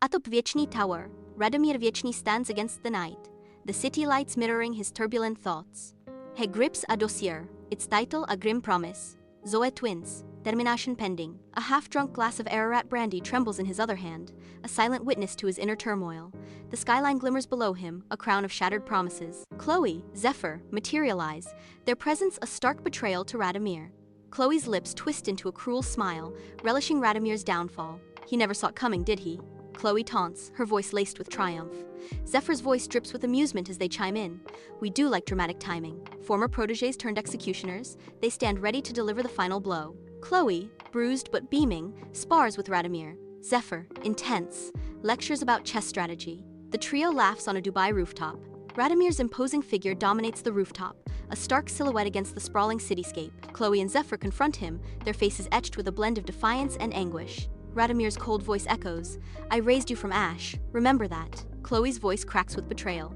Atop Věčný Tower, Radomír Věčný stands against the night, the city lights mirroring his turbulent thoughts. He grips a dossier, its title a grim promise. Zoe twins, termination pending. A half-drunk glass of Ararat brandy trembles in his other hand, a silent witness to his inner turmoil. The skyline glimmers below him, a crown of shattered promises. Chloe, Zephyr, materialize, their presence a stark betrayal to Radomír. Chloe's lips twist into a cruel smile, relishing Radomír's downfall. He never saw it coming, did he? Chloe taunts, her voice laced with triumph. Zephyr's voice drips with amusement as they chime in. We do like dramatic timing. Former protégés turned executioners, they stand ready to deliver the final blow. Chloe, bruised but beaming, spars with Radomír. Zephyr, intense, lectures about chess strategy. The trio laughs on a Dubai rooftop. Radomír's imposing figure dominates the rooftop, a stark silhouette against the sprawling cityscape. Chloe and Zephyr confront him, their faces etched with a blend of defiance and anguish. Radomír's cold voice echoes, I raised you from ash, remember that. Chloe's voice cracks with betrayal.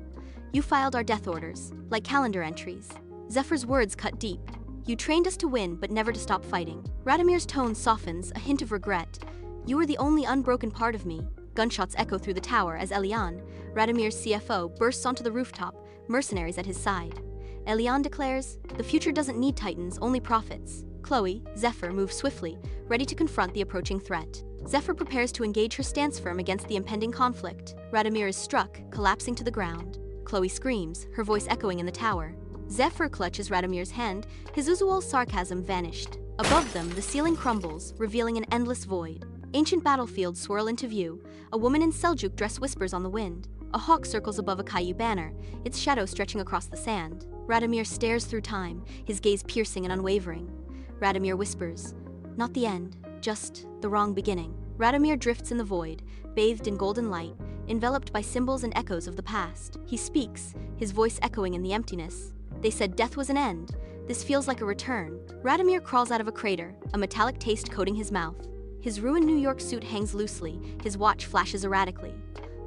You filed our death orders, like calendar entries. Zephyr's words cut deep. You trained us to win, but never to stop fighting. Radomír's tone softens, a hint of regret. You were the only unbroken part of me. Gunshots echo through the tower as Elian, Radomír's CFO, bursts onto the rooftop, mercenaries at his side. Elian declares, the future doesn't need titans, only prophets. Chloe, Zephyr move swiftly, ready to confront the approaching threat. Zephyr prepares to engage her stance firm against the impending conflict. Radomír is struck, collapsing to the ground. Chloe screams, her voice echoing in the tower. Zephyr clutches Radomír's hand, his usual sarcasm vanished. Above them, the ceiling crumbles, revealing an endless void. Ancient battlefields swirl into view. A woman in Seljuk dress whispers on the wind. A hawk circles above a Caillou banner, its shadow stretching across the sand. Radomír stares through time, his gaze piercing and unwavering. Radomír whispers, not the end, just the wrong beginning. Radomír drifts in the void, bathed in golden light, enveloped by symbols and echoes of the past. He speaks, his voice echoing in the emptiness. They said death was an end. This feels like a return. Radomír crawls out of a crater, a metallic taste coating his mouth. His ruined New York suit hangs loosely, his watch flashes erratically.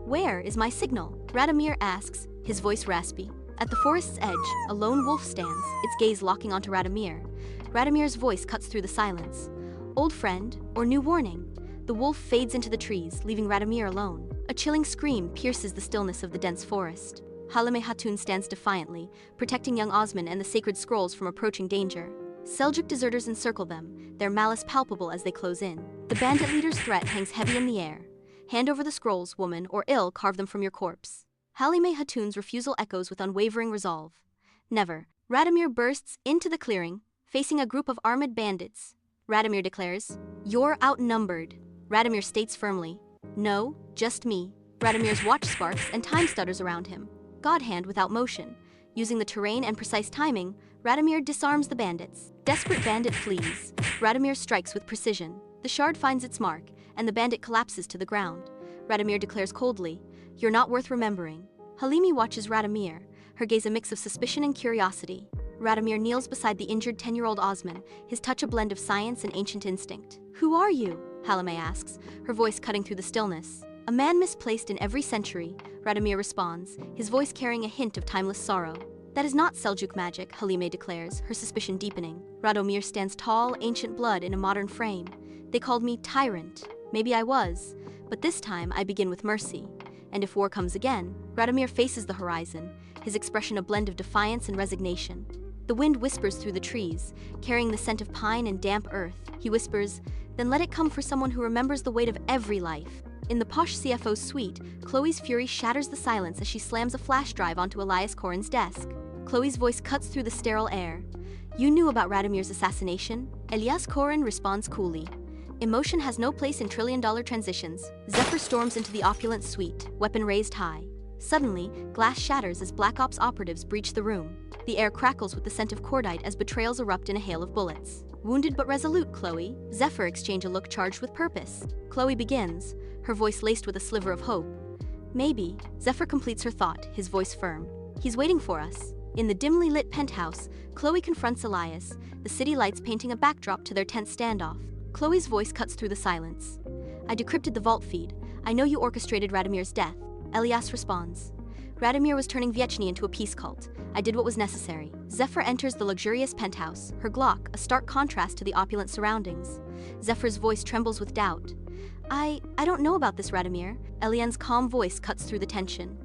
Where is my signal? Radomír asks, his voice raspy. At the forest's edge, a lone wolf stands, its gaze locking onto Radomír. Radomír's voice cuts through the silence. Old friend, or new warning? The wolf fades into the trees, leaving Radomír alone. A chilling scream pierces the stillness of the dense forest. Halime Hatun stands defiantly, protecting young Osman and the sacred scrolls from approaching danger. Seljuk deserters encircle them, their malice palpable as they close in. The bandit leader's threat hangs heavy in the air. Hand over the scrolls, woman, or ill carve them from your corpse. Halime Hatun's refusal echoes with unwavering resolve. Never. Radomír bursts into the clearing, facing a group of armed bandits. Radomír declares, you're outnumbered. Radomír states firmly, no, just me. Radomír's watch sparks and time stutters around him. God hand without motion. Using the terrain and precise timing, Radomír disarms the bandits. Desperate bandit flees. Radomír strikes with precision. The shard finds its mark, and the bandit collapses to the ground. Radomír declares coldly, you're not worth remembering. Halimi watches Radomír, her gaze a mix of suspicion and curiosity. Radomír kneels beside the injured 10-year-old Osman, his touch a blend of science and ancient instinct. Who are you? Halime asks, her voice cutting through the stillness. A man misplaced in every century, Radomír responds, his voice carrying a hint of timeless sorrow. That is not Seljuk magic, Halime declares, her suspicion deepening. Radomír stands tall, ancient blood in a modern frame. They called me tyrant. Maybe I was, but this time I begin with mercy. And if war comes again, Radomír faces the horizon, his expression a blend of defiance and resignation. The wind whispers through the trees, carrying the scent of pine and damp earth. He whispers, then let it come for someone who remembers the weight of every life. In the posh CFO's suite, Chloe's fury shatters the silence as she slams a flash drive onto Elias Korin's desk. Chloe's voice cuts through the sterile air. You knew about Radomír's assassination? Elias Korin responds coolly. Emotion has no place in trillion-dollar transitions. Zephyr storms into the opulent suite, weapon raised high. Suddenly, glass shatters as Black Ops operatives breach the room. The air crackles with the scent of cordite as betrayals erupt in a hail of bullets. Wounded but resolute, Chloe. Zephyr exchange a look charged with purpose. Chloe begins, her voice laced with a sliver of hope. Maybe. Zephyr completes her thought, his voice firm. He's waiting for us. In the dimly lit penthouse, Chloe confronts Elias, the city lights painting a backdrop to their tense standoff. Chloe's voice cuts through the silence. I decrypted the vault feed. I know you orchestrated Radomír's death. Elias responds. Radomír was turning Věčný into a peace cult. I did what was necessary. Zephyr enters the luxurious penthouse, her Glock a stark contrast to the opulent surroundings. Zephyr's voice trembles with doubt. I don't know about this, Radomír. Eliane's calm voice cuts through the tension.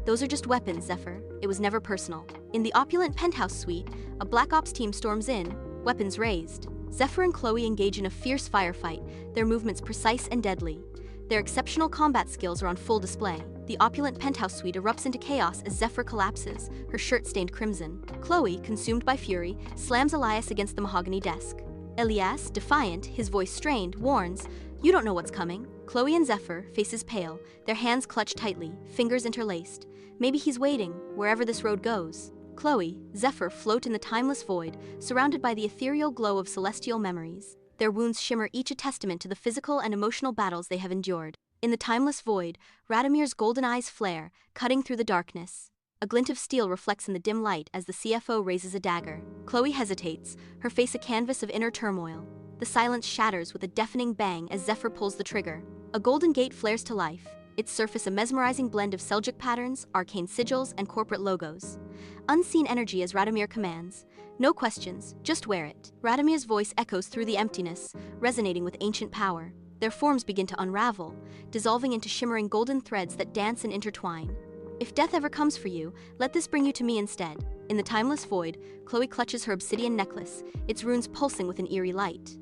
Those are just weapons, Zephyr. It was never personal. In the opulent penthouse suite, a Black Ops team storms in, weapons raised. Zephyr and Chloe engage in a fierce firefight, their movements precise and deadly. Their exceptional combat skills are on full display. The opulent penthouse suite erupts into chaos as Zephyr collapses, her shirt stained crimson. Chloe, consumed by fury, slams Elias against the mahogany desk. Elias, defiant, his voice strained, warns, "You don't know what's coming." Chloe and Zephyr, faces pale, their hands clutched tightly, fingers interlaced. Maybe he's waiting, wherever this road goes. Chloe, Zephyr float in the timeless void, surrounded by the ethereal glow of celestial memories. Their wounds shimmer, each a testament to the physical and emotional battles they have endured. In the timeless void, Radomír's golden eyes flare, cutting through the darkness. A glint of steel reflects in the dim light as the CFO raises a dagger. Chloe hesitates, her face a canvas of inner turmoil. The silence shatters with a deafening bang as Zephyr pulls the trigger. A golden gate flares to life, its surface a mesmerizing blend of Seljuk patterns, arcane sigils, and corporate logos. Unseen energy as Radomír commands. No questions, just wear it. Radomír's voice echoes through the emptiness, resonating with ancient power. Their forms begin to unravel, dissolving into shimmering golden threads that dance and intertwine. If death ever comes for you, let this bring you to me instead. In the timeless void, Chloe clutches her obsidian necklace, its runes pulsing with an eerie light.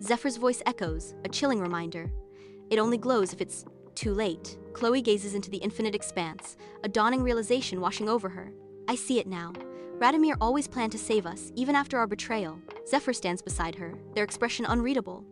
Zephyr's voice echoes, a chilling reminder. It only glows if it's too late. Chloe gazes into the infinite expanse, a dawning realization washing over her. I see it now. Radomír always planned to save us, even after our betrayal. Zephyr stands beside her, their expression unreadable.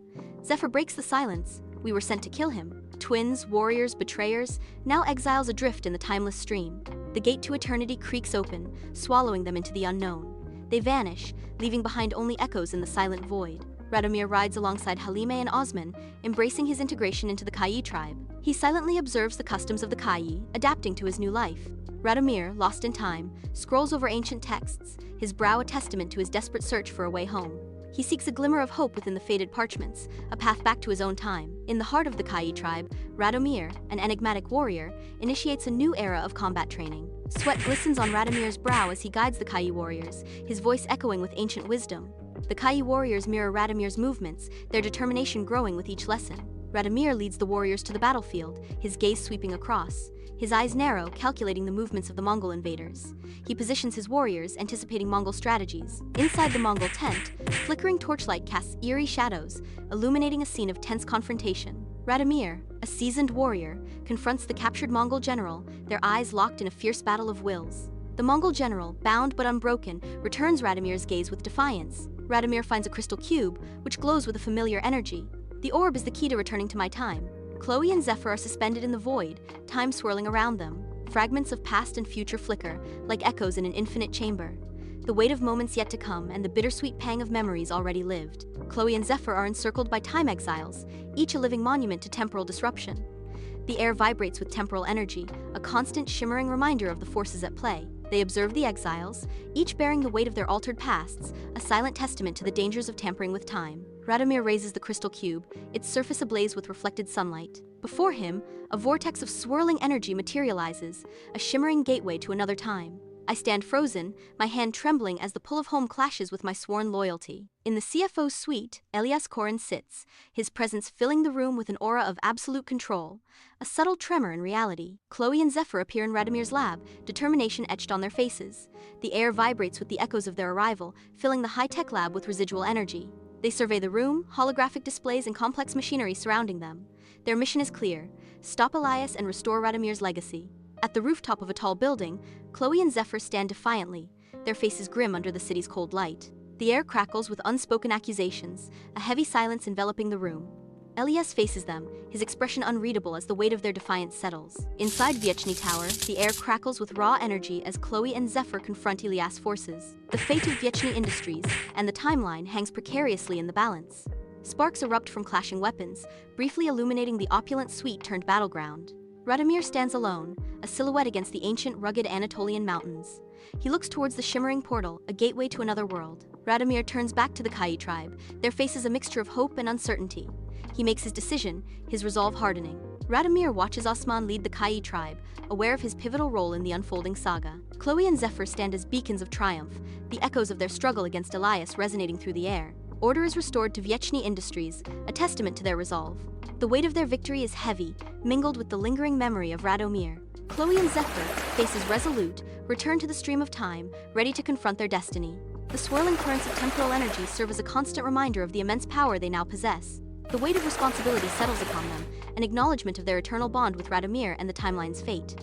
Zephyr breaks the silence. We were sent to kill him. Twins, warriors, betrayers, now exiles adrift in the timeless stream. The gate to eternity creaks open, swallowing them into the unknown. They vanish, leaving behind only echoes in the silent void. Radomír rides alongside Halime and Osman, embracing his integration into the Kayi tribe. He silently observes the customs of the Kayi, adapting to his new life. Radomír, lost in time, scrolls over ancient texts, his brow a testament to his desperate search for a way home. He seeks a glimmer of hope within the faded parchments, a path back to his own time. In the heart of the Kayi tribe, Radomír, an enigmatic warrior, initiates a new era of combat training. Sweat glistens on Radomír's brow as he guides the Kayi warriors, his voice echoing with ancient wisdom. The Kayi warriors mirror Radomír's movements, their determination growing with each lesson. Radomír leads the warriors to the battlefield, his gaze sweeping across. His eyes narrow, calculating the movements of the Mongol invaders. He positions his warriors, anticipating Mongol strategies. Inside the Mongol tent, flickering torchlight casts eerie shadows, illuminating a scene of tense confrontation. Radomír, a seasoned warrior, confronts the captured Mongol general, their eyes locked in a fierce battle of wills. The Mongol general, bound but unbroken, returns Radomír's gaze with defiance. Radomír finds a crystal cube, which glows with a familiar energy. The orb is the key to returning to my time. Chloe and Zephyr are suspended in the void, time swirling around them. Fragments of past and future flicker, like echoes in an infinite chamber. The weight of moments yet to come and the bittersweet pang of memories already lived. Chloe and Zephyr are encircled by time exiles, each a living monument to temporal disruption. The air vibrates with temporal energy, a constant shimmering reminder of the forces at play. They observe the exiles, each bearing the weight of their altered pasts, a silent testament to the dangers of tampering with time. Radomír raises the crystal cube, its surface ablaze with reflected sunlight. Before him, a vortex of swirling energy materializes, a shimmering gateway to another time. I stand frozen, my hand trembling as the pull of home clashes with my sworn loyalty. In the CFO's suite, Elias Korin sits, his presence filling the room with an aura of absolute control, a subtle tremor in reality. Chloe and Zephyr appear in Radomír's lab, determination etched on their faces. The air vibrates with the echoes of their arrival, filling the high-tech lab with residual energy. They survey the room, holographic displays and complex machinery surrounding them. Their mission is clear: stop Elias and restore Radomír's legacy. At the rooftop of a tall building, Chloe and Zephyr stand defiantly, their faces grim under the city's cold light. The air crackles with unspoken accusations, a heavy silence enveloping the room. Elias faces them, his expression unreadable as the weight of their defiance settles. Inside Věčný Tower, the air crackles with raw energy as Chloe and Zephyr confront Elias' forces. The fate of Věčný Industries and the timeline hangs precariously in the balance. Sparks erupt from clashing weapons, briefly illuminating the opulent suite turned battleground. Radomír stands alone, a silhouette against the ancient, rugged Anatolian mountains. He looks towards the shimmering portal, a gateway to another world. Radomír turns back to the Kayi tribe, their faces a mixture of hope and uncertainty. He makes his decision, his resolve hardening. Radomír watches Osman lead the Kayi tribe, aware of his pivotal role in the unfolding saga. Chloe and Zephyr stand as beacons of triumph, the echoes of their struggle against Elias resonating through the air. Order is restored to Věčný Industries, a testament to their resolve. The weight of their victory is heavy, mingled with the lingering memory of Radomír. Chloe and Zephyr, faces resolute, return to the stream of time, ready to confront their destiny. The swirling currents of temporal energy serve as a constant reminder of the immense power they now possess. The weight of responsibility settles upon them, an acknowledgement of their eternal bond with Radomír and the timeline's fate.